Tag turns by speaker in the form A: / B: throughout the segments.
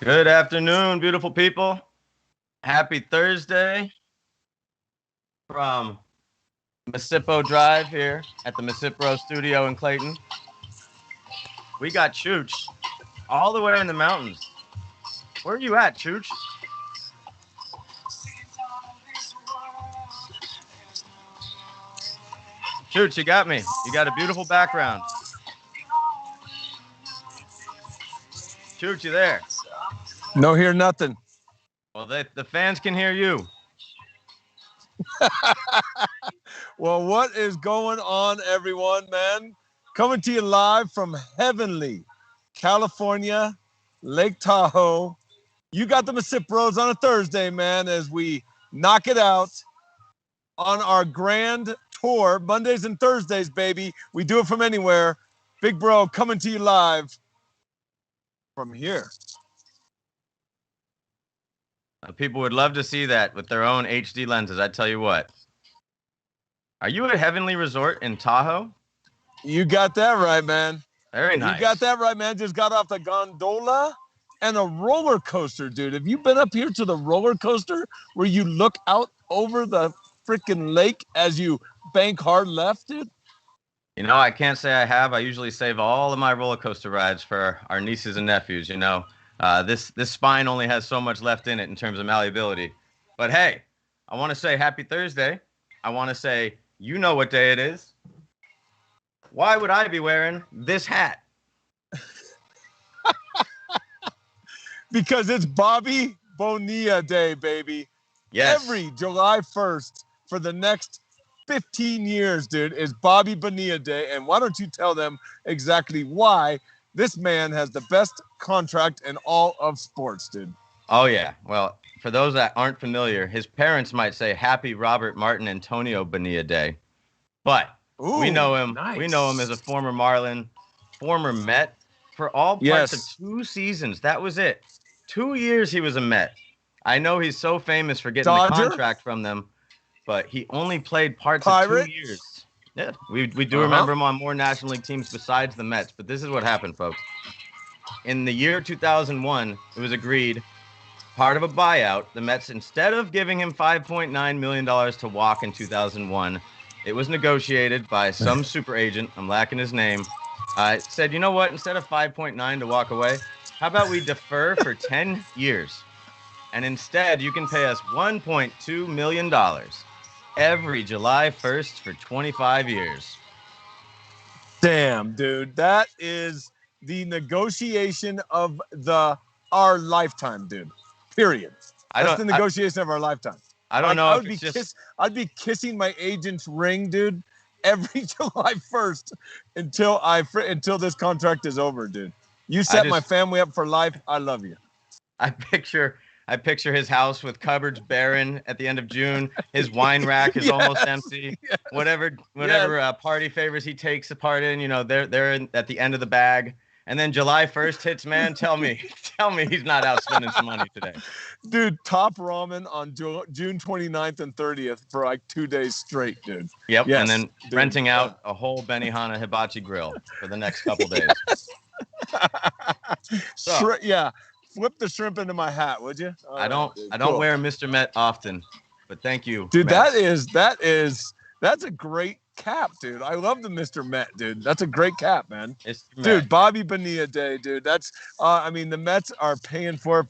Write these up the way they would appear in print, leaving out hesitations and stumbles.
A: Good afternoon, beautiful people. Happy Thursday from Missippo Drive here at the MisippBROS studio in Clayton. We got Chooch all the way in the mountains. Where are you at, Chooch? Chooch, you got me. You got a beautiful background. Chooch, you there?
B: No, hear nothing.
A: Well, the fans can hear you.
B: Well, what is going on, everyone, man? Coming to you live from heavenly California, Lake Tahoe. You got the MisippBROS on a Thursday, man, as we knock it out on our grand tour, Mondays and Thursdays, baby. We do it from anywhere. Big Bro coming to you live from here.
A: People would love to see that with their own HD lenses. I tell you what. Are you at Heavenly Resort in Tahoe?
B: You got that right, man.
A: Very nice.
B: You got that right, man. Just got off the gondola and a roller coaster, dude. Have you been up here to the roller coaster where you look out over the freaking lake as you bank hard left, dude?
A: You know, I can't say I have. I usually save all of my roller coaster rides for our nieces and nephews. You know, this spine only has so much left in it in terms of malleability. But hey, I want to say happy Thursday. I want to say, you know what day it is. Why would I be wearing this hat?
B: Because it's Bobby Bonilla Day, baby.
A: Yes.
B: Every July 1st for the next 15 years, dude, is Bobby Bonilla Day. And why don't you tell them exactly why this man has the best contract in all of sports, dude?
A: Oh, yeah. Well, for those that aren't familiar, his parents might say Happy Robert Martin Antonio Bonilla Day. But we know him.
B: Nice.
A: We know him as a former Marlin, former Met. For all parts of 2 seasons, that was it. 2 years he was a Met. I know he's so famous for getting the contract from them, but he only played parts of 2 years. Yeah, we do remember him on more National League teams besides the Mets, but this is what happened, folks. In the year 2001, it was agreed, part of a buyout, the Mets, instead of giving him $5.9 million to walk in 2001, it was negotiated by some super agent, I'm lacking his name, said, you know what, instead of 5.9 to walk away, how about we defer for 10 years? And instead, you can pay us $1.2 million every July 1st for 25 years.
B: Damn, dude. That is the negotiation of our lifetime, dude. Period. That's the negotiation of our lifetime.
A: I don't know.
B: I'd be kissing my agent's ring, dude, every July 1st until this contract is over, dude. You set my family up for life. I love you.
A: I picture his house with cupboards barren at the end of June. His wine rack is almost empty. Yes. Whatever party favors he takes apart in, you know, they're at the end of the bag. And then July 1st hits, man. Tell me he's not out spending some money today.
B: Dude, top ramen on June 29th and 30th for like 2 days straight, dude.
A: Yep. Yes, and then renting out a whole Benihana hibachi grill for the next couple days.
B: Yeah. Flip the shrimp into my hat, would you?
A: I don't wear Mr. Met often, but thank you,
B: dude. Mets. That's a great cap, dude. I love the Mr. Met, dude. That's a great cap, man. Dude, Bobby Bonilla Day, dude. That's I mean, the Mets are paying for it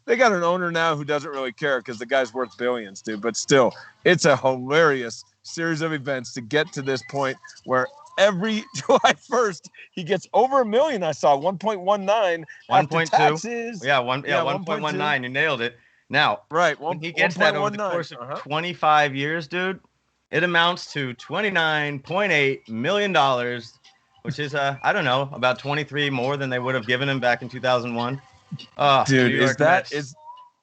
B: they got an owner now who doesn't really care because the guy's worth billions, dude. But still, it's a hilarious series of events to get to this point where every July 1st, he gets over $1 million. I saw 1.19
A: 1.2
B: taxes.
A: Yeah, 1.19. You nailed it. Now,
B: right,
A: when he gets that over the course of 25 years, dude, it amounts to $29.8 million, which is I don't know, about 23 more than they would have given him back in 2001.
B: Dude,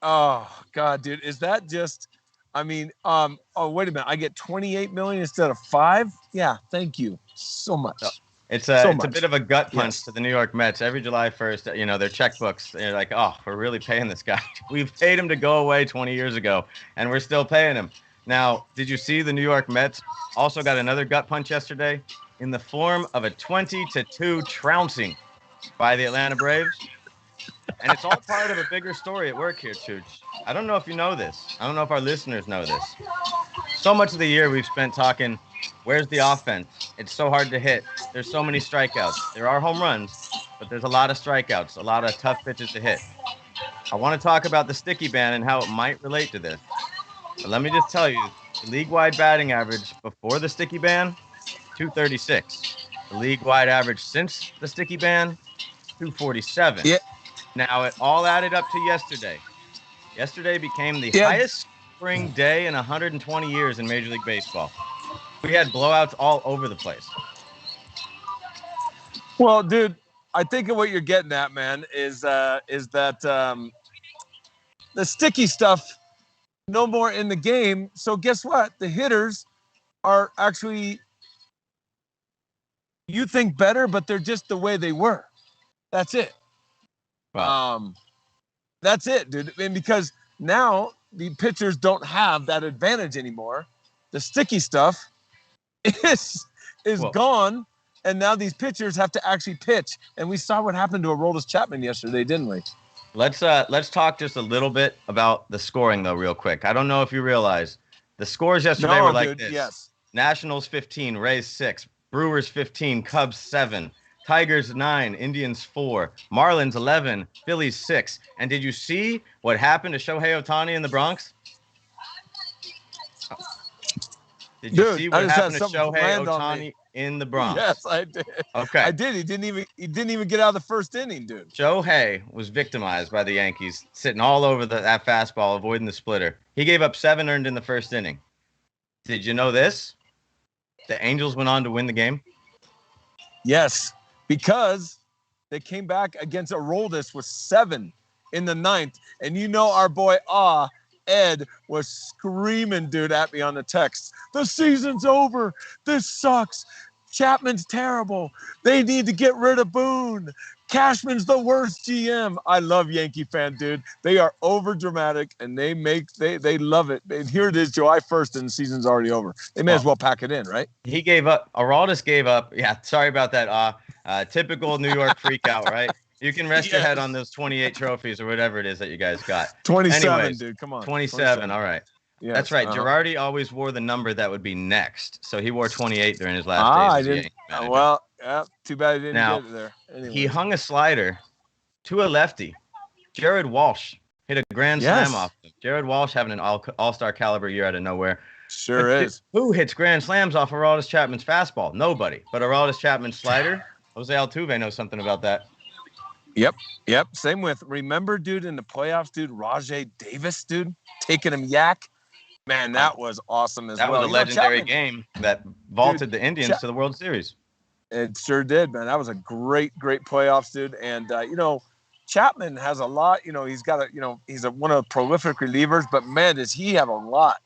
B: oh God, dude, is that just? I mean, oh wait a minute, I get 28 million instead of 5. Yeah, thank you so much.
A: It's a bit of a gut punch to the New York Mets. Every July 1st, you know, their checkbooks, they're like, oh, we're really paying this guy. We've paid him to go away 20 years ago, and we're still paying him. Now, did you see the New York Mets also got another gut punch yesterday in the form of a 20-2 trouncing by the Atlanta Braves? And it's all part of a bigger story at work here, Chooch. I don't know if you know this. I don't know if our listeners know this. So much of the year we've spent talking, where's the offense? It's so hard to hit. There's so many strikeouts. There are home runs, but there's a lot of strikeouts, a lot of tough pitches to hit. I want to talk about the sticky ban and how it might relate to this. But let me just tell you, the league-wide batting average before the sticky ban, 236. The league-wide average since the sticky ban, 247.
B: Yeah.
A: Now, it all added up to yesterday. Yesterday became the highest scoring day in 120 years in Major League Baseball. We had blowouts all over the place.
B: Well, dude, I think what you're getting at, man, is that the sticky stuff no more in the game. So guess what? The hitters are actually, you think better, but they're just the way they were. That's it. Wow. That's it, dude. And because now the pitchers don't have that advantage anymore. The sticky stuff is gone, and now these pitchers have to actually pitch. And we saw what happened to Aroldis Chapman yesterday, didn't we?
A: Let's talk just a little bit about the scoring though, real quick. I don't know if you realize the scores yesterday were like this.
B: Yes.
A: Nationals 15, Rays 6, Brewers 15, Cubs 7, Tigers 9, Indians 4, Marlins 11, Phillies 6. And did you see what happened to Shohei Ohtani in the Bronx? Did you see what happened to Shohei Ohtani in the Bronx?
B: Yes, I did.
A: Okay.
B: I did. He didn't even get out of the first inning, dude.
A: Shohei was victimized by the Yankees, sitting all over that fastball, avoiding the splitter. He gave up 7 earned in the first inning. Did you know this? The Angels went on to win the game.
B: Yes, because they came back against Aroldis with 7 in the 9th. And you know our boy Ed was screaming, dude, at me on the text. The season's over. This sucks. Chapman's terrible. They need to get rid of Boone. Cashman's the worst GM. I love Yankee fan, dude. They are over dramatic and they love it. And here it is, July 1st, and the season's already over. They may as well pack it in, right?
A: He gave up. Aroldis gave up. Yeah, sorry about that. Typical New York freak out, right? You can rest your head on those 28 trophies or whatever it is that you guys got.
B: 27,
A: anyways,
B: dude. Come on.
A: 27. All right. Yes, that's right. Girardi always wore the number that would be next. So he wore 28 during his last days.
B: Well, yeah, too bad he didn't get it there.
A: Anyways. He hung a slider to a lefty. Jared Walsh hit a grand slam off him. Jared Walsh having an all-star caliber year out of nowhere.
B: Sure is.
A: Who hits grand slams off Aroldis Chapman's fastball? Nobody. But Aroldis Chapman's slider, Jose Altuve knows something about that.
B: Yep. Same with, remember, dude, in the playoffs, dude, Rajay Davis, dude, taking him yak. Man, that was awesome as well.
A: That was a legendary game that vaulted the Indians to the World Series.
B: It sure did, man. That was a great playoffs, dude. And, Chapman has a lot, he's got he's one of the prolific relievers, but man, does he have a lot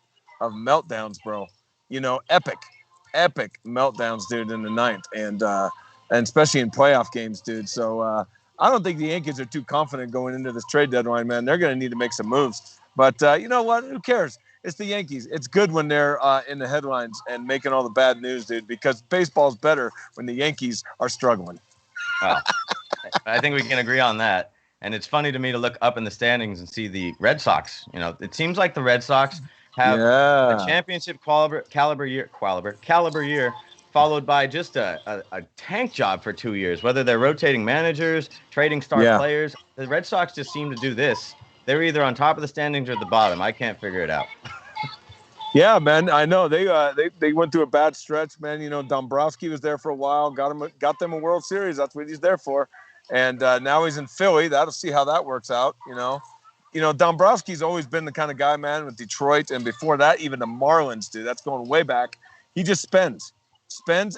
B: of meltdowns, bro. Epic meltdowns, dude, in the 9th. And especially in playoff games, dude. So, I don't think the Yankees are too confident going into this trade deadline, man. They're going to need to make some moves. But you know what? Who cares? It's the Yankees. It's good when they're in the headlines and making all the bad news, dude, because baseball's better when the Yankees are struggling.
A: Well, I think we can agree on that. And it's funny to me to look up in the standings and see the Red Sox. It seems like the Red Sox have a championship caliber year, followed by just a tank job for 2 years, whether they're rotating managers, trading star players. The Red Sox just seem to do this. They're either on top of the standings or at the bottom. I can't figure it out.
B: Yeah, man, I know. They went through a bad stretch, man. Dombrowski was there for a while, got them a World Series. That's what he's there for. And now he's in Philly. That'll see how that works out, Dombrowski's always been the kind of guy, man, with Detroit. And before that, even the Marlins, dude. That's going way back. He just spends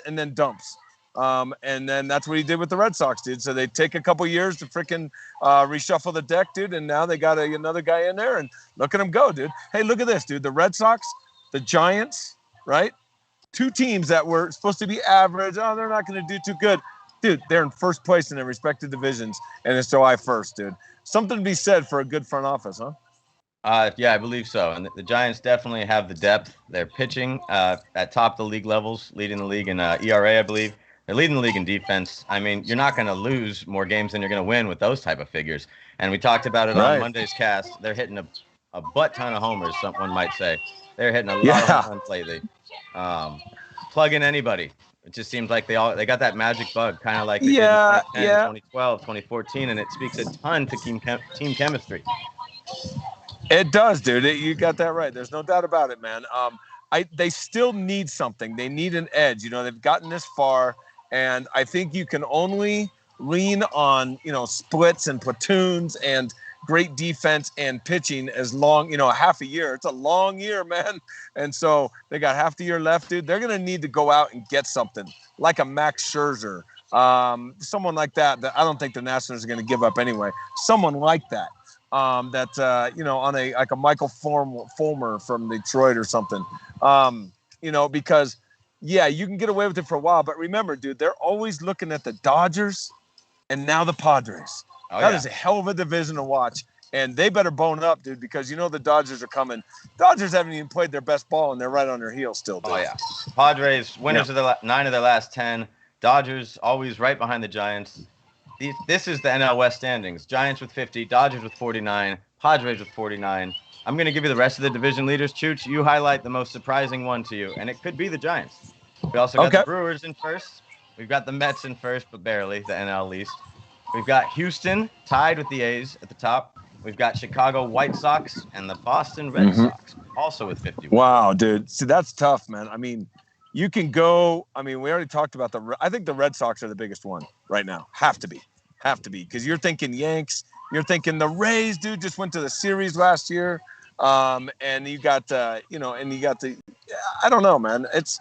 B: and then dumps. And then that's what he did with the Red Sox, dude. So they take a couple years to freaking reshuffle the deck, dude. And now they got another guy in there, and look at him go, dude. Hey, look at this, dude. The Red Sox, the Giants, right? 2 teams that were supposed to be average. Oh, they're not going to do too good. Dude, they're in first place in their respective divisions, and it's July 1st, dude. Something to be said for a good front office, huh?
A: Yeah, I believe so. And the Giants definitely have the depth. They're pitching at top of the league levels, leading the league in ERA, I believe. They're leading the league in defense. I mean, you're not going to lose more games than you're going to win with those type of figures. And we talked about it on Monday's cast. They're hitting a butt ton of homers, someone might say. They're hitting a lot of home runs lately. Plug in anybody. It just seems like they got that magic bug, kind of like they did in 2010, 2012, 2014, and it speaks a ton to team chemistry.
B: It does, dude. You got that right. There's no doubt about it, man. They still need something. They need an edge. You know, they've gotten this far, and I think you can only lean on, splits and platoons and great defense and pitching as long, half a year. It's a long year, man. And so they got half the year left, dude. They're going to need to go out and get something like a Max Scherzer, someone like that I don't think the Nationals are going to give up anyway. Someone like that. On a Michael Fulmer from Detroit or something, because you can get away with it for a while, but remember, dude, they're always looking at the Dodgers and now the Padres. That is a hell of a division to watch, and they better bone up, dude, because the Dodgers are coming. Dodgers haven't even played their best ball, and they're right on their heels still, dude.
A: Oh yeah, Padres winners of the 9 of their last 10. Dodgers always right behind the Giants. This is the NL West standings. Giants with 50, Dodgers with 49, Padres with 49. I'm going to give you the rest of the division leaders. Chooch, you highlight the most surprising one to you, and it could be the Giants. We also got the Brewers in first. We've got the Mets in first, but barely, the NL least. We've got Houston tied with the A's at the top. We've got Chicago White Sox and the Boston Red Sox also with 50.
B: Wow, dude. See, that's tough, man. I mean, you can go. I mean, we already talked about I think the Red Sox are the biggest one right now. Have to be. Because you're thinking Yanks. You're thinking the Rays, dude, just went to the series last year. And you got, I don't know, man. It's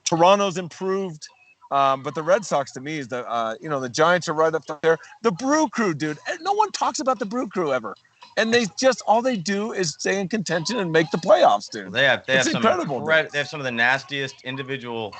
B: Toronto's improved. But the Red Sox to me is the Giants are right up there. The Brew Crew, dude. No one talks about the Brew Crew ever. And all they do is stay in contention and make the playoffs, dude.
A: They have incredible. They have some of the nastiest individual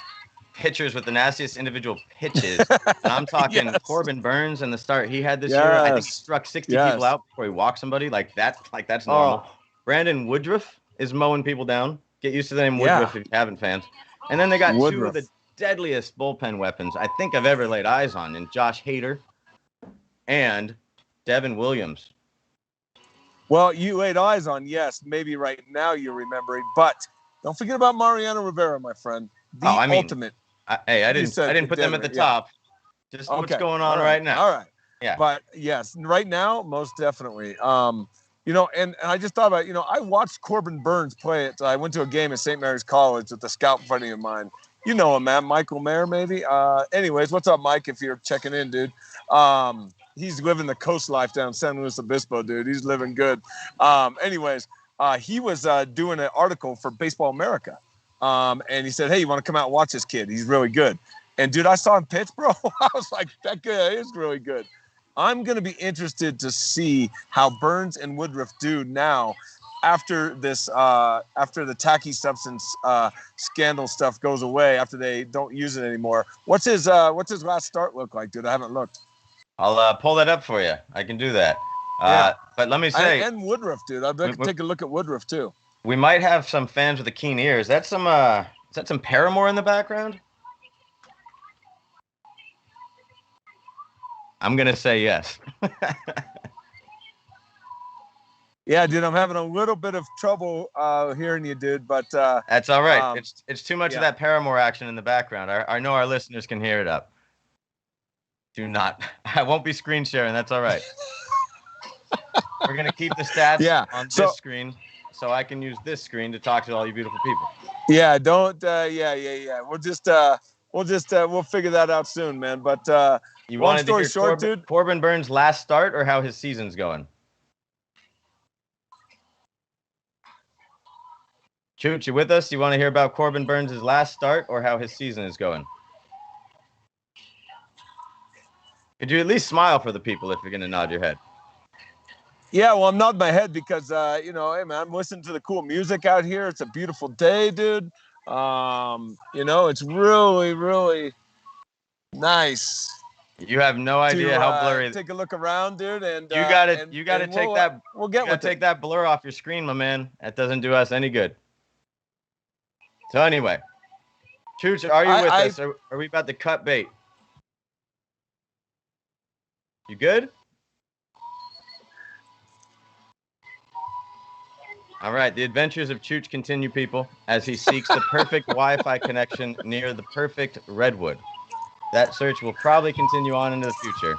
A: pitchers with the nastiest individual pitches. And I'm talking Corbin Burns and the start he had this year. I think he struck 60 people out before he walked somebody. That's normal. Brandon Woodruff is mowing people down. Get used to the name Woodruff if you haven't, fans. And then they got two of the deadliest bullpen weapons I think I've ever laid eyes on in Josh Hader and Devin Williams.
B: Well, you laid eyes on, maybe right now you're remembering, but don't forget about Mariano Rivera, my friend. Ultimate.
A: I didn't put them at the top. Just what's going on right now.
B: All right. Yeah. But yes, right now, most definitely. And I just thought about, I watched Corbin Burns play it. I went to a game at St. Mary's College with a scout buddy of mine. You know him, man. Michael Mayer, maybe. Anyways, what's up, Mike, if you're checking in, dude? He's living the coast life down San Luis Obispo, dude. He's living good. He was doing an article for Baseball America. And he said, hey, you want to come out and watch this kid? He's really good. And, dude, I saw him pitch, bro. I was like, that guy is really good. I'm going to be interested to see how Burns and Woodruff do now after this, after the tacky substance scandal stuff goes away, after they don't use it anymore. What's his last start look like, dude? I haven't looked.
A: I'll pull that up for you. I can do that. But let me say.
B: And Woodruff, dude. I'd like to take a look at Woodruff, too.
A: We might have some fans with a keen ear. Is that some Paramore in the background? I'm gonna say yes.
B: Yeah, dude, I'm having a little bit of trouble hearing you, dude. But
A: that's all right. It's too much of that Paramore action in the background. I know our listeners can hear it up. Do not. I won't be screen sharing. That's all right. We're gonna keep the stats on this screen, so I can use this screen to talk to all you beautiful people.
B: Yeah, don't. We'll figure that out soon, man. But
A: you long story short, dude, Corbin Burns' last start or how his season's going? Chooch, you with us? You want to hear about Corbin Burns' last start or how his season is going? Could you at least smile for the people if you're going to nod your head?
B: Yeah, well, I'm nodding my head because, hey, man, I'm listening to the cool music out here. It's a beautiful day, dude. It's really, really nice.
A: You have no idea how blurry.
B: Take a look around, dude, and
A: you got to take that blur off your screen, my man. That doesn't do us any good. So anyway, Chooch, are you with us? Are we about to cut bait? You good? All right, the adventures of Chooch continue, people, as he seeks the perfect Wi-Fi connection near the perfect redwood. That search will probably continue on into the future.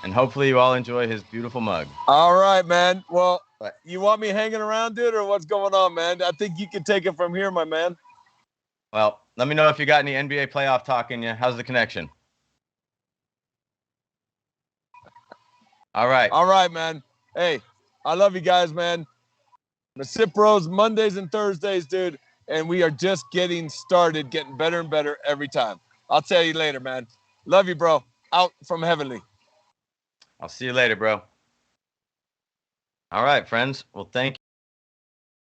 A: And hopefully you all enjoy his beautiful mug.
B: All right, man. Well, you want me hanging around, dude, or what's going on, man? I think you can take it from here, my man.
A: Well, let me know if you got any NBA playoff talk in you. How's the connection? All right.
B: All right, man. Hey, I love you guys, man. MisippBROS Mondays and Thursdays, dude. And we are just getting started, getting better and better every time. I'll tell you later, man. Love you, bro. Out from Heavenly.
A: I'll see you later, bro. All right, friends. Well, thank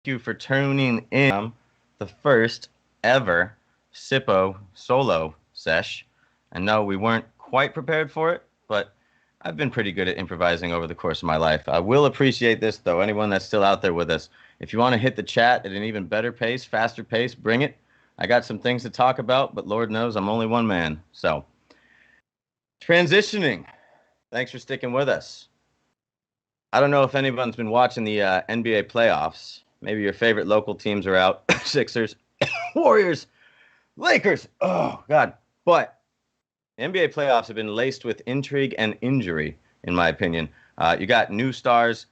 A: you for tuning in the first ever Sippo solo sesh. I know we weren't quite prepared for it, but I've been pretty good at improvising over the course of my life. I will appreciate this, though. Anyone that's still out there with us, if you want to hit the chat at an even better pace, faster pace, bring it. I got some things to talk about, but Lord knows I'm only one man. So, transitioning. Thanks for sticking with us. I don't know if anyone's been watching the NBA playoffs. Maybe your favorite local teams are out. Sixers, Warriors, Lakers. Oh, God. But the NBA playoffs have been laced with intrigue and injury, in my opinion. You got new stars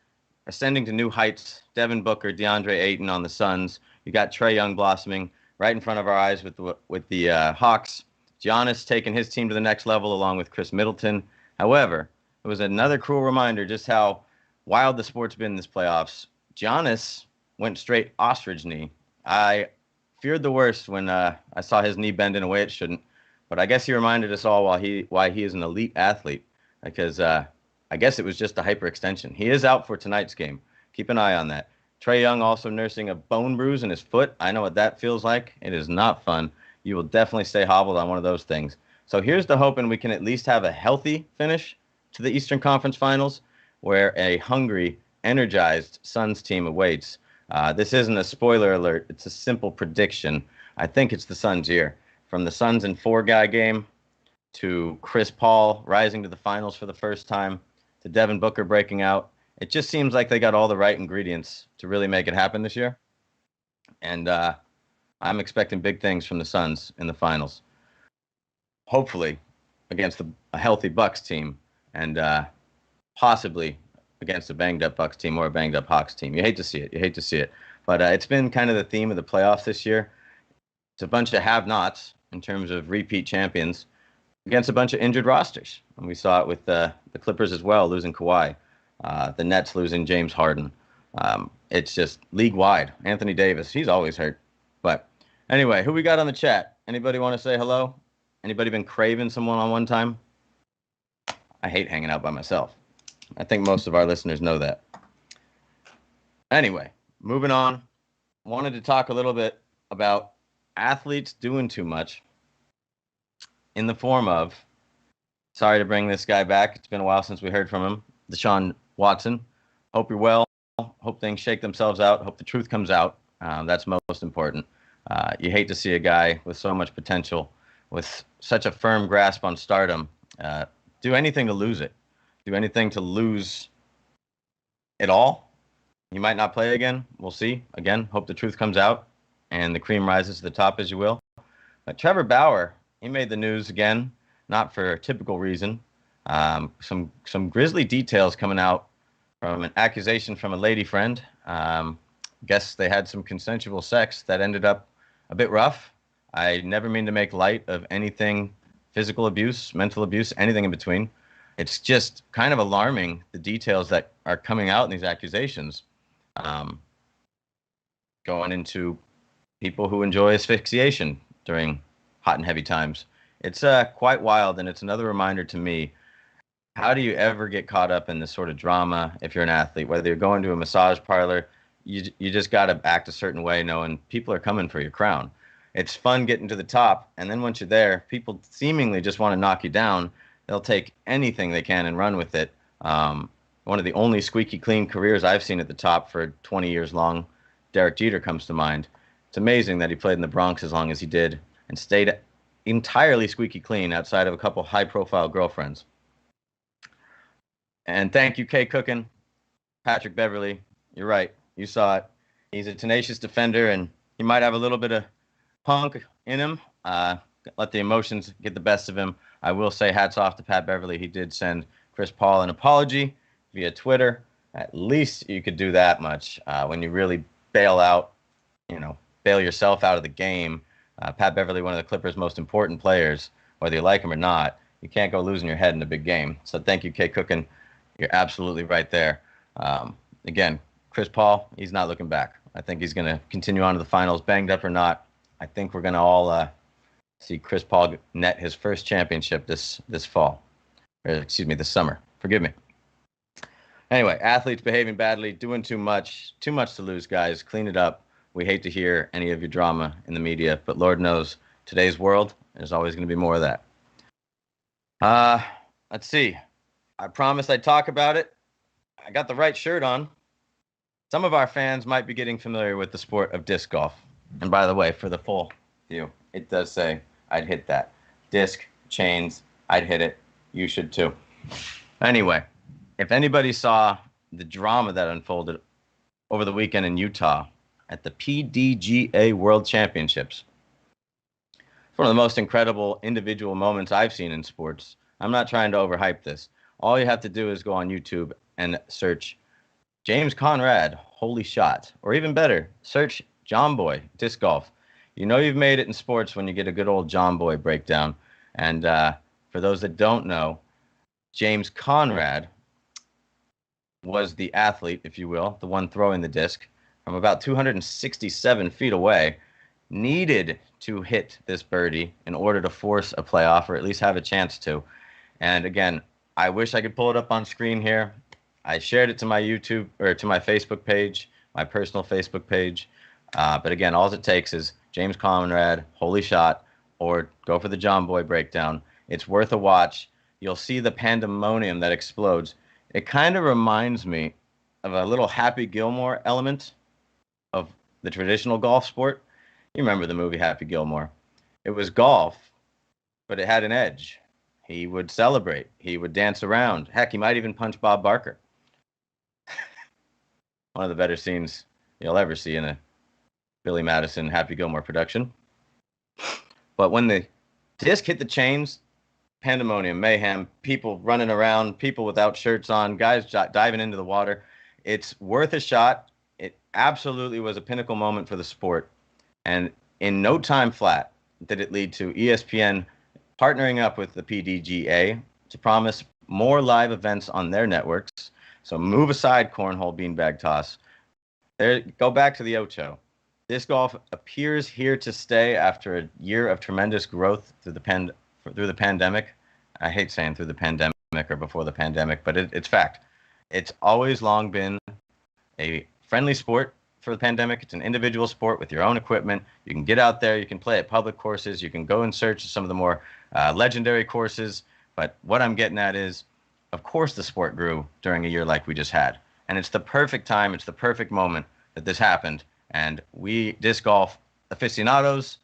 A: ascending to new heights. Devin Booker, DeAndre Ayton on the Suns. You got Trae Young blossoming right in front of our eyes with the Hawks. Giannis taking his team to the next level along with Chris Middleton. However, it was another cruel reminder just how wild the sport's been in this playoffs. Giannis went straight ostrich knee. I feared the worst when I saw his knee bend in a way it shouldn't. But I guess he reminded us all why he is an elite athlete, because I guess it was just a hyperextension. He is out for tonight's game. Keep an eye on that. Trae Young also nursing a bone bruise in his foot. I know what that feels like. It is not fun. You will definitely stay hobbled on one of those things. So here's the hoping we can at least have a healthy finish to the Eastern Conference Finals, where a hungry, energized Suns team awaits. This isn't a spoiler alert. It's a simple prediction. I think it's the Suns' year. From the Suns in 4-guy game to Chris Paul rising to the finals for the first time to Devin Booker breaking out, it just seems like they got all the right ingredients to really make it happen this year. And I'm expecting big things from the Suns in the finals. Hopefully against a healthy Bucks team, and possibly against a banged-up Bucks team or a banged-up Hawks team. You hate to see it. But it's been kind of the theme of the playoffs this year. It's a bunch of have-nots in terms of repeat champions against a bunch of injured rosters. And we saw it with the Clippers as well, losing Kawhi. The Nets losing James Harden. It's just league-wide. Anthony Davis, he's always hurt. But anyway, who we got on the chat? Anybody want to say hello? Anybody been craving some one-on-one time? I hate hanging out by myself. I think most of our listeners know that. Anyway, moving on. Wanted to talk a little bit about athletes doing too much in the form of, sorry to bring this guy back. It's been a while since we heard from him. Deshaun Watson. Hope you're well. Hope things shake themselves out. Hope the truth comes out. That's most important. You hate to see a guy with so much potential, with such a firm grasp on stardom, do anything to lose it. Do anything to lose it all. You might not play again. We'll see. Again, hope the truth comes out and the cream rises to the top, as you will. But Trevor Bauer, he made the news again, not for a typical reason. Some grisly details coming out from an accusation from a lady friend. Guess they had some consensual sex that ended up a bit rough. I never mean to make light of anything physical abuse, mental abuse, anything in between. It's just kind of alarming, the details that are coming out in these accusations, going into people who enjoy asphyxiation during hot and heavy times. It's quite wild, and it's another reminder to me, how do you ever get caught up in this sort of drama if you're an athlete? Whether you're going to a massage parlor, you just got to act a certain way knowing people are coming for your crown. It's fun getting to the top, and then once you're there, people seemingly just want to knock you down. They'll take anything they can and run with it. One of the only squeaky clean careers I've seen at the top for 20 years long, Derek Jeter comes to mind. It's amazing that he played in the Bronx as long as he did and stayed entirely squeaky clean outside of a couple high-profile girlfriends. And thank you, Kay Cookin, Patrick Beverley. You're right. You saw it. He's a tenacious defender, and he might have a little bit of punk in him. Let the emotions get the best of him. I will say hats off to Pat Beverley. He did send Chris Paul an apology via Twitter. At least you could do that much. When you really bail yourself out of the game. Pat Beverley, one of the Clippers' most important players, whether you like him or not, you can't go losing your head in a big game. So thank you, Kay Cookin. You're absolutely right there. Again, Chris Paul, he's not looking back. I think he's going to continue on to the finals, banged up or not. I think we're going to all see Chris Paul net his first championship this fall. This summer. Forgive me. Anyway, athletes behaving badly, doing too much to lose, guys. Clean it up. We hate to hear any of your drama in the media, but Lord knows, today's world, there's always going to be more of that. Let's see. I promised I'd talk about it. I got the right shirt on. Some of our fans might be getting familiar with the sport of disc golf. And by the way, for the full view, it does say I'd hit that. Disc, chains, I'd hit it. You should too. Anyway, if anybody saw the drama that unfolded over the weekend in Utah at the PDGA World Championships, it's one of the most incredible individual moments I've seen in sports. I'm not trying to overhype this. All you have to do is go on YouTube and search James Conrad, holy shot. Or even better, search John Boy, disc golf. You know you've made it in sports when you get a good old John Boy breakdown. And for those that don't know, James Conrad was the athlete, if you will, the one throwing the disc from about 267 feet away, needed to hit this birdie in order to force a playoff or at least have a chance to. And again, I wish I could pull it up on screen here. I shared it to my YouTube or to my Facebook page, my personal Facebook page. But again, all it takes is James Conrad, holy shot, or go for the John Boy breakdown. It's worth a watch. You'll see the pandemonium that explodes. It kind of reminds me of a little Happy Gilmore element of the traditional golf sport. You remember the movie Happy Gilmore. It was golf, but it had an edge. He would celebrate. He would dance around. Heck, he might even punch Bob Barker. One of the better scenes you'll ever see in a Billy Madison Happy Gilmore production. But when the disc hit the chains, pandemonium, mayhem, people running around, people without shirts on, guys diving into the water. It's worth a shot. It absolutely was a pinnacle moment for the sport. And in no time flat did it lead to ESPN partnering up with the PDGA to promise more live events on their networks. So move aside cornhole beanbag toss. Go back to the Ocho. Disc golf appears here to stay after a year of tremendous growth through the pandemic. I hate saying through the pandemic or before the pandemic, but it's fact. It's always long been a friendly sport for the pandemic. It's an individual sport with your own equipment. You can get out there. You can play at public courses. You can go and search some of the more legendary courses. But what I'm getting at is, of course, the sport grew during a year like we just had. And it's the perfect time. It's the perfect moment that this happened. And we, disc golf aficionados,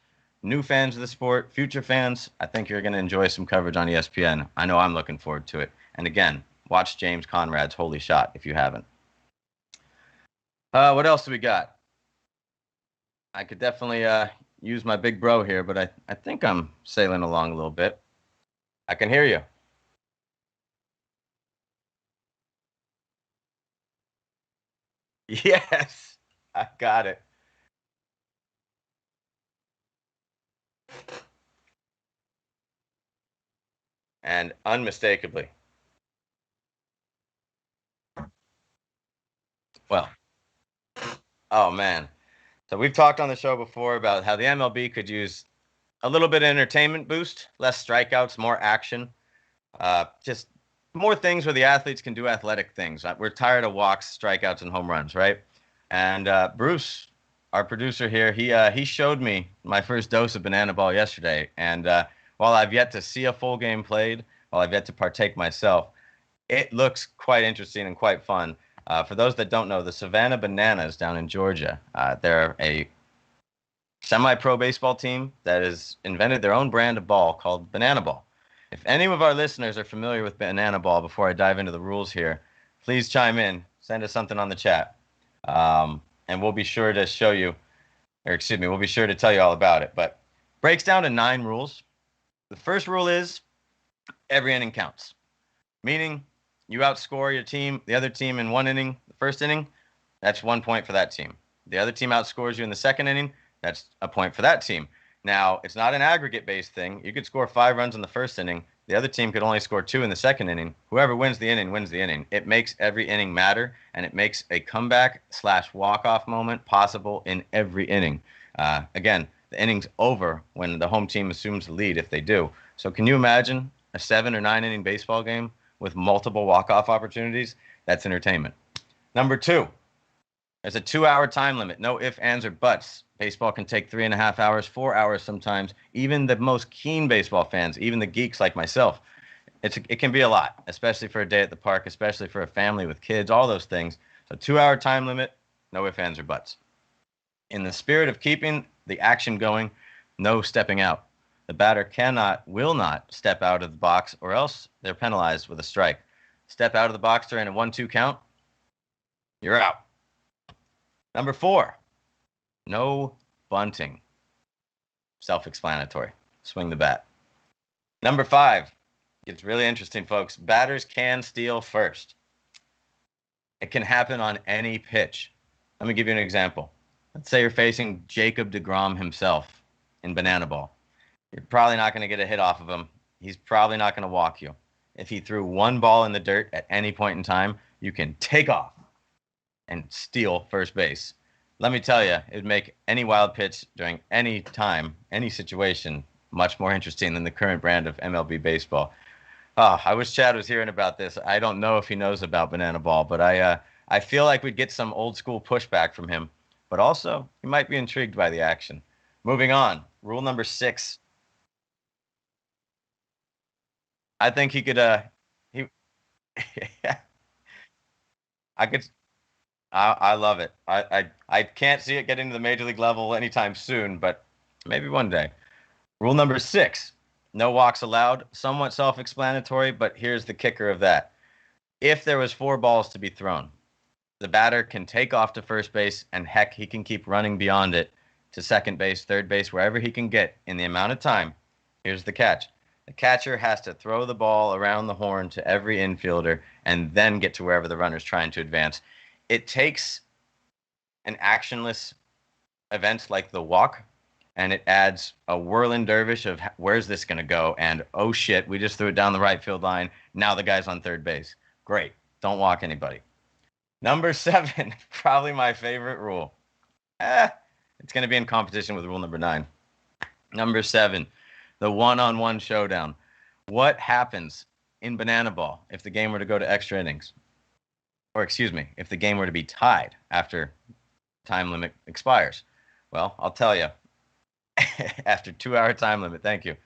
A: new fans of the sport, future fans, I think you're going to enjoy some coverage on ESPN. I know I'm looking forward to it. And again, watch James Conrad's holy shot if you haven't. What else do we got? I could definitely use my big bro here, but I think I'm sailing along a little bit. I can hear you. Yes, I got it. And unmistakably. Well, oh man. So we've talked on the show before about how the MLB could use a little bit of entertainment boost, less strikeouts, more action, just more things where the athletes can do athletic things. We're tired of walks, strikeouts, and home runs, right? And Bruce, our producer here, he showed me my first dose of banana ball yesterday. And while I've yet to see a full game played, while I've yet to partake myself, it looks quite interesting and quite fun. For those that don't know, the Savannah Bananas down in Georgia, they're a semi-pro baseball team that has invented their own brand of ball called Banana Ball. If any of our listeners are familiar with banana ball, before I dive into the rules here, please chime in. Send us something on the chat. And we'll be sure to show you, or excuse me, we'll be sure to tell you all about it. But breaks down to 9 rules. The first rule is every inning counts, meaning you outscore your team, the other team in 1 inning, the first inning, that's 1 point for that team. The other team outscores you in the second inning, that's a point for that team. Now, it's not an aggregate-based thing. You could score 5 runs in the first inning. The other team could only score 2 in the second inning. Whoever wins the inning wins the inning. It makes every inning matter, and it makes a comeback/walk-off moment possible in every inning. Again, the inning's over when the home team assumes the lead if they do. So can you imagine a 7 or 9 inning baseball game with multiple walk-off opportunities? That's entertainment. Number 2, there's a 2-hour time limit. No ifs, ands, or buts. Baseball can take 3.5 hours, 4 hours sometimes. Even the most keen baseball fans, even the geeks like myself, it can be a lot, especially for a day at the park, especially for a family with kids, all those things. So 2-hour time limit, no ifs, ands, or buts. In the spirit of keeping the action going, no stepping out. The batter will not step out of the box, or else they're penalized with a strike. Step out of the box during a 1-2 count, you're out. Number 4, no bunting. Self-explanatory. Swing the bat. Number 5, it's really interesting, folks. Batters can steal first. It can happen on any pitch. Let me give you an example. Let's say you're facing Jacob deGrom himself in banana ball. You're probably not going to get a hit off of him. He's probably not going to walk you. If he threw 1 ball in the dirt at any point in time, you can take off and steal first base. Let me tell you, it would make any wild pitch during any time, any situation, much more interesting than the current brand of MLB baseball. Oh, I wish Chad was hearing about this. I don't know if he knows about banana ball, but I feel like we'd get some old school pushback from him. But also, he might be intrigued by the action. Moving on, rule number 6. I think he could. I love it. I can't see it getting to the major league level anytime soon, but maybe one day. Rule number 6, no walks allowed. Somewhat self-explanatory, but here's the kicker of that. If there was 4 balls to be thrown, the batter can take off to first base, and heck, he can keep running beyond it to second base, third base, wherever he can get in the amount of time. Here's the catch. The catcher has to throw the ball around the horn to every infielder and then get to wherever the runner's trying to advance. It takes an actionless event like the walk, and it adds a whirling dervish of where's this going to go? And, oh, shit, we just threw it down the right field line. Now the guy's on third base. Great. Don't walk anybody. Number 7, probably my favorite rule. It's going to be in competition with rule number 9. Number 7, the one-on-one showdown. What happens in banana ball if the game were to go to extra innings? Or excuse me, if the game were to be tied after time limit expires? Well, I'll tell you. After 2-hour time limit, thank you.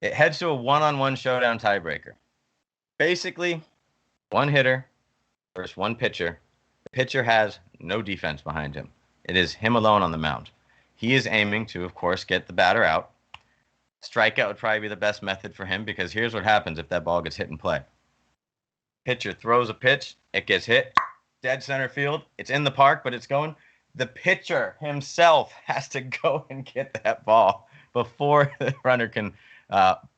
A: It heads to a one-on-one showdown tiebreaker. Basically, 1 hitter versus 1 pitcher. The pitcher has no defense behind him. It is him alone on the mound. He is aiming to, of course, get the batter out. Strikeout would probably be the best method for him, because here's what happens if that ball gets hit in play. Pitcher throws a pitch, it gets hit, dead center field. It's in the park, but it's going. The pitcher himself has to go and get that ball before the runner can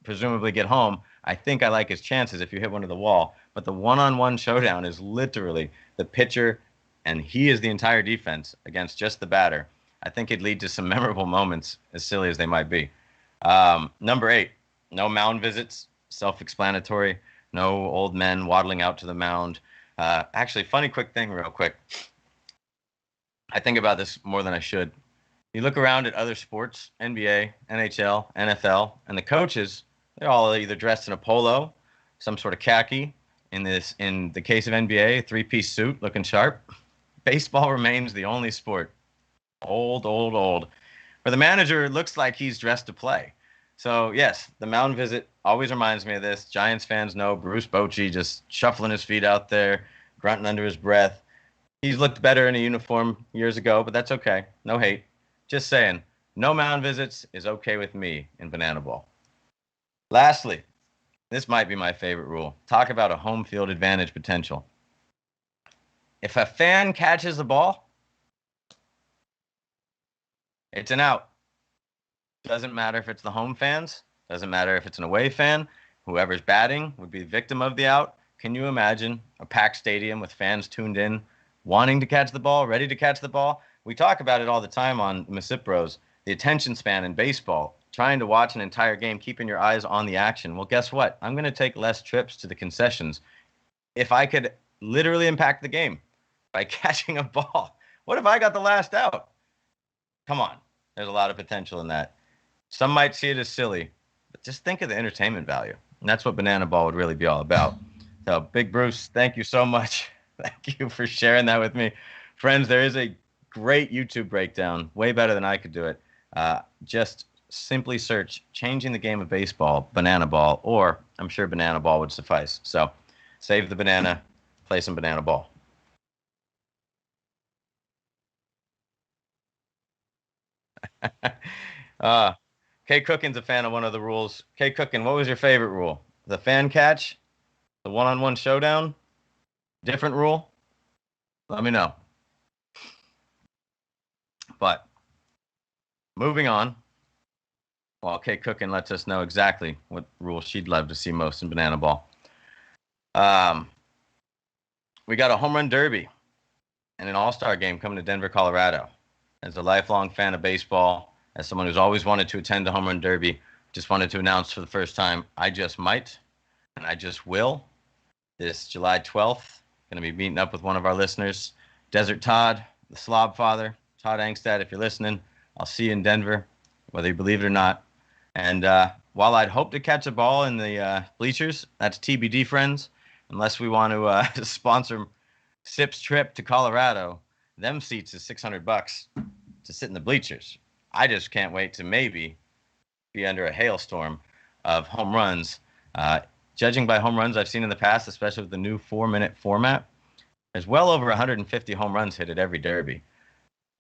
A: presumably get home. I think I like his chances if you hit one to the wall. But the one-on-one showdown is literally the pitcher, and he is the entire defense against just the batter. I think it'd lead to some memorable moments, as silly as they might be. Number 8, no mound visits. Self-explanatory. No old men waddling out to the mound. Actually, funny quick thing real quick. I think about this more than I should. You look around at other sports, NBA, NHL, NFL, and the coaches, they're all either dressed in a polo, some sort of khaki, in the case of NBA, a 3-piece suit looking sharp. Baseball remains the only sport. Old. For the manager, it looks like he's dressed to play. So, yes, the mound visit always reminds me of this. Giants fans know Bruce Bochy just shuffling his feet out there, grunting under his breath. He's looked better in a uniform years ago, but that's okay. No hate. Just saying, no mound visits is okay with me in banana ball. Lastly, This might be my favorite rule. Talk about a home field advantage potential. If a fan catches the ball, it's an out. Doesn't matter if it's the home fans. Doesn't matter if it's an away fan. Whoever's batting would be the victim of the out. Can you imagine a packed stadium with fans tuned in, wanting to catch the ball, ready to catch the ball? We talk about it all the time on MisippBROS, the attention span in baseball, trying to watch an entire game, keeping your eyes on the action. Well, guess what? I'm going to take less trips to the concessions if I could literally impact the game by catching a ball. What if I got the last out? Come on. There's a lot of potential in that. Some might see it as silly, but just think of the entertainment value. And that's what Banana Ball would really be all about. So, Big Bruce, thank you so much. Thank you for sharing that with me. Friends, there is a great YouTube breakdown, way better than I could do it. Just simply search Changing the Game of Baseball, Banana Ball, or I'm sure Banana Ball would suffice. So, save the banana, play some Banana Ball. K. Cookin's a fan of one of the rules. K. Cookin, what was your favorite rule? The fan catch? The one-on-one showdown? Different rule? Let me know. But moving on, while K. Cookin lets us know exactly what rule she'd love to see most in Banana Ball. We got a home run derby and an all-star game coming to Denver, Colorado. As a lifelong fan of baseball, as someone who's always wanted to attend the home run derby, just wanted to announce for the first time, I just might, and I just will. This July 12th, going to be meeting up with one of our listeners, Desert Todd, the Slob Father, Todd Angstad. If you're listening, I'll see you in Denver, whether you believe it or not. And while I'd hope to catch a ball in the bleachers, that's TBD, friends, unless we want to sponsor SIP's trip to Colorado. Them seats is $600 to sit in the bleachers. I just can't wait to maybe be under a hailstorm of home runs. Judging by home runs I've seen in the past, especially with the new 4-minute format, there's well over 150 home runs hit at every derby.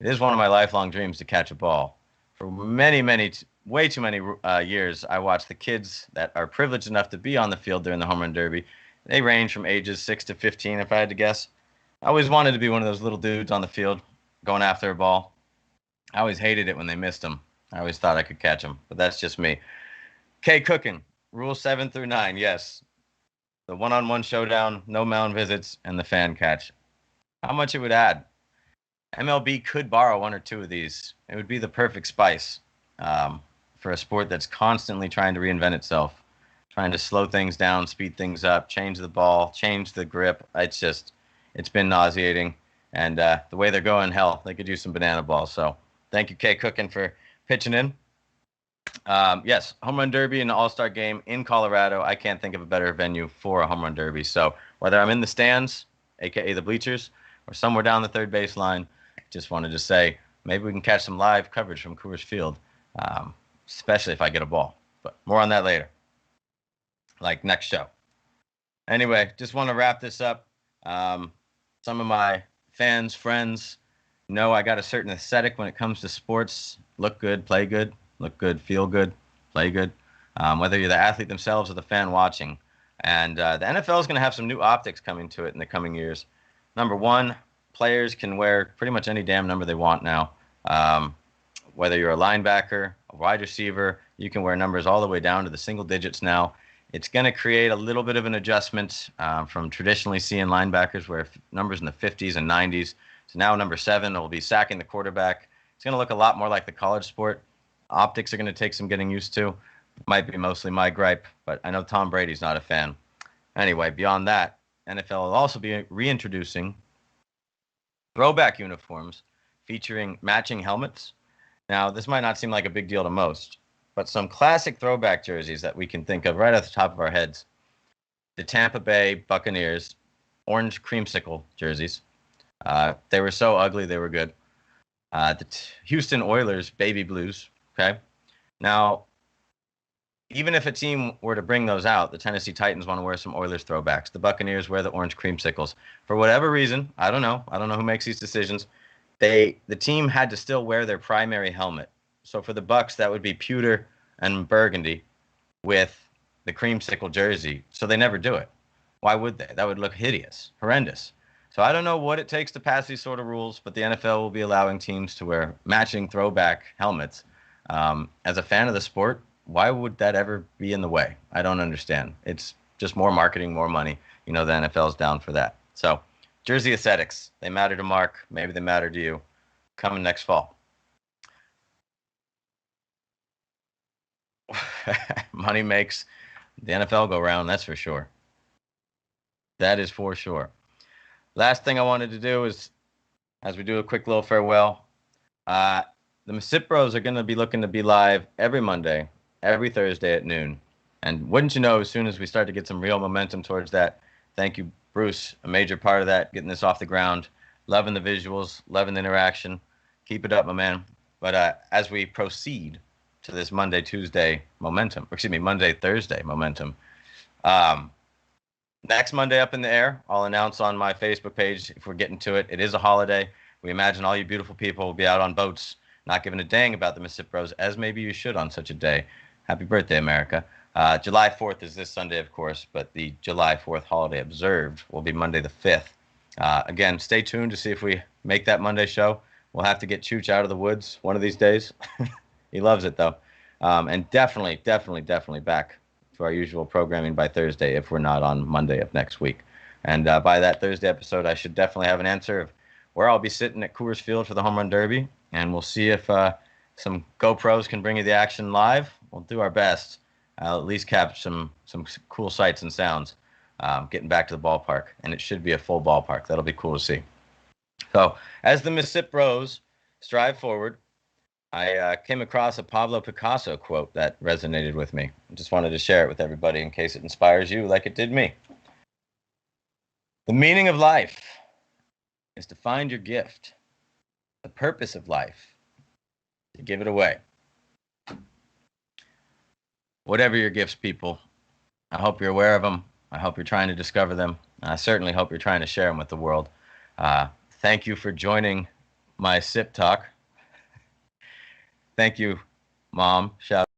A: It is one of my lifelong dreams to catch a ball. For way too many years, I watched the kids that are privileged enough to be on the field during the home run derby. They range from ages 6 to 15, if I had to guess. I always wanted to be one of those little dudes on the field going after a ball. I always hated it when they missed them. I always thought I could catch them, but that's just me. K. Cookin, Rule 7 through 9, yes. The one-on-one showdown, no mound visits, and the fan catch. How much it would add? MLB could borrow one or two of these. It would be the perfect spice for a sport that's constantly trying to reinvent itself, trying to slow things down, speed things up, change the ball, change the grip. It's been nauseating. And the way they're going, hell, they could use some Banana Ball. So thank you, K. Cookin, for pitching in. Yes, home run derby and all-star game in Colorado. I can't think of a better venue for a home run derby. So whether I'm in the stands, a.k.a. the bleachers, or somewhere down the third baseline, just wanted to say maybe we can catch some live coverage from Coors Field, especially if I get a ball. But more on that later, like next show. Anyway, just want to wrap this up. Some of my fans, friends know I got a certain aesthetic when it comes to sports. Look good, play good. Look good, feel good, play good. Whether you're the athlete themselves or the fan watching. And the NFL is going to have some new optics coming to it in the coming years. Number one, players can wear pretty much any damn number they want now. Whether you're a linebacker, a wide receiver, you can wear numbers all the way down to the single digits now. It's going to create a little bit of an adjustment from traditionally seeing linebackers wear numbers in the 50s and 90s. So now number 7 will be sacking the quarterback. It's going to look a lot more like the college sport. Optics are going to take some getting used to. Might be mostly my gripe, but I know Tom Brady's not a fan. Anyway, beyond that, NFL will also be reintroducing throwback uniforms featuring matching helmets. Now, this might not seem like a big deal to most, but some classic throwback jerseys that we can think of right off the top of our heads. The Tampa Bay Buccaneers orange creamsicle jerseys. They were so ugly, they were good. The Houston Oilers baby blues. Okay. Now, even if a team were to bring those out, the Tennessee Titans want to wear some Oilers throwbacks. The Buccaneers wear the orange creamsicles. For whatever reason, I don't know who makes these decisions. The team had to still wear their primary helmet. So for the Bucs, that would be pewter and burgundy with the creamsicle jersey, so they never do it. Why would they? That would look hideous, horrendous. So I don't know what it takes to pass these sort of rules, but the NFL will be allowing teams to wear matching throwback helmets. As a fan of the sport, why would that ever be in the way? I don't understand. It's just more marketing, more money. The NFL's down for that. So jersey aesthetics, they matter to Mark. Maybe they matter to you. Coming next fall. Money makes the NFL go round, that's for sure. That is for sure. Last thing I wanted to do is, as we do a quick little farewell, the MisippBROS are going to be looking to be live every Monday, every Thursday at noon. And wouldn't you know, as soon as we start to get some real momentum towards that, thank you, Bruce, a major part of that, getting this off the ground, loving the visuals, loving the interaction. Keep it up, my man. But as we proceed to this Monday, Thursday momentum, next Monday up in the air, I'll announce on my Facebook page if we're getting to it. It is a holiday. We imagine all you beautiful people will be out on boats, not giving a dang about the MisippBROS, as maybe you should on such a day. Happy birthday, America. July 4th is this Sunday, of course, but the July 4th holiday observed will be Monday the 5th. Again, stay tuned to see if we make that Monday show. We'll have to get Chooch out of the woods one of these days. He loves it, though. And definitely back to our usual programming by Thursday if we're not on Monday of next week. And by that Thursday episode, I should definitely have an answer of where I'll be sitting at Coors Field for the Home Run Derby. And we'll see if some GoPros can bring you the action live. We'll do our best. I'll at least capture some cool sights and sounds getting back to the ballpark. And it should be a full ballpark. That'll be cool to see. So as the MisippBROS strive forward, I came across a Pablo Picasso quote that resonated with me. I just wanted to share it with everybody in case it inspires you like it did me. The meaning of life is to find your gift. The purpose of life is to give it away. Whatever your gifts, people, I hope you're aware of them. I hope you're trying to discover them. I certainly hope you're trying to share them with the world. Thank you for joining my Sip Talk. Thank you, Mom. Shout